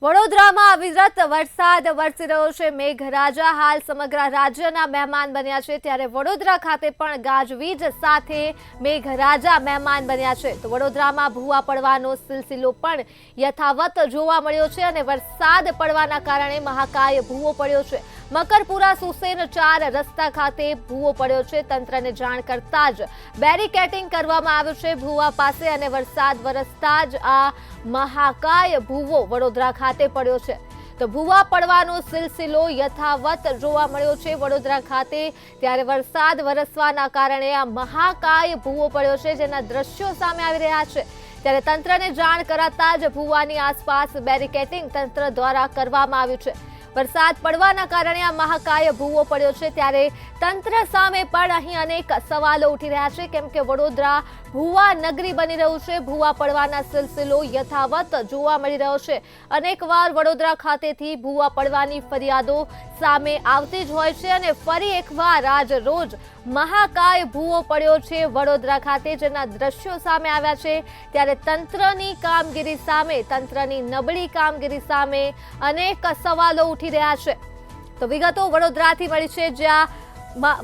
વડોદરામાં અવિરત વરસાદ વરસી રહ્યો છે। મેઘરાજા હાલ સમગ્ર રાજ્યના મહેમાન બન્યા છે, ત્યારે વડોદરા ખાતે પણ ગાજવીજ સાથે મેઘરાજા મહેમાન બન્યા છે। તો વડોદરામાં ભૂવા પડવાનો સિલસિલો પણ યથાવત જોવા મળ્યો છે અને વરસાદ પડવાના કારણે મહાકાય ભૂવો પડ્યો છે। મકરપુરા સુસેન 4 રસ્તા ખાતે ભૂવો પડ્યો છે। તંત્રને જાણ કરતા જ બેરિકેડિંગ કરવામાં આવ્યું છે ભૂવા પાસે અને વરસાદ વરસતા જ આ મહાકાય ભૂવો વડોદરા ખાતે પડ્યો છે। તો ભૂવા પડવાનો સિલસિલો યથાવત જોવા મળ્યો છે વડોદરા ખાતે, ત્યારે વરસાદ વરસવાના કારણે આ મહાકાય ભૂવો પડ્યો છે, જેના દ્રશ્યો સામે આવી રહ્યા છે। ત્યારે તંત્રને જાણ કરાતા જ ભૂવાની આસપાસ બેરિકેડિંગ તંત્ર દ્વારા કરવામાં આવ્યું છે। વરસાદ પડવાના કારણે આ મહાકાય ભૂવો પડ્યો છે, ત્યારે તંત્ર સામે પણ અહીં અનેક સવાલો ઉઠી રહ્યા છે, કેમ કે વડોદરા ભૂવા નગરી બની રહ્યું છે। ભૂવા પડવાના સિલસિલો યથાવત જોવા મળી રહ્યો છે। અનેકવાર વડોદરા ખાતેથી ભૂવા પડવાની ફરિયાદો સામે આવતી જ હોય છે અને ફરી એકવાર આજ રોજ મહાકાય ભૂવો પડ્યો છે વડોદરા ખાતે, જેના દ્રશ્યો સામે આવ્યા છે। ત્યારે તંત્રની કામગીરી સામે, તંત્રની નબળી કામગીરી સામે અનેક સવાલો ઉઠી રહ્યા છે। તો વિગતો વડોદરાથી મળી છે, જ્યાં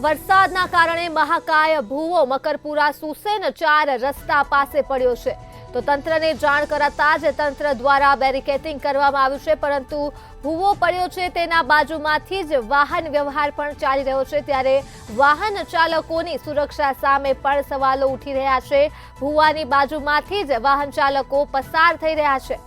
વરસાદના કારણે મહાકાય ભૂવો મકરપુરા સુસેન 4 રસ્તા પાસે પડ્યો છે। તો તંત્રને જાણ કરાતા જ તંત્ર દ્વારા બેરિકેડિંગ કરવામાં આવ્યું છે, પરંતુ ભૂવો પડ્યો છે તેના બાજુમાંથી જ વાહન વ્યવહાર પણ ચાલી રહ્યો છે, ત્યારે વાહન ચાલકોની સુરક્ષા સામે પણ સવાલો ઉઠી રહ્યા છે। ભૂવાની બાજુમાંથી જ વાહન ચાલકો પસાર થઈ રહ્યા છે।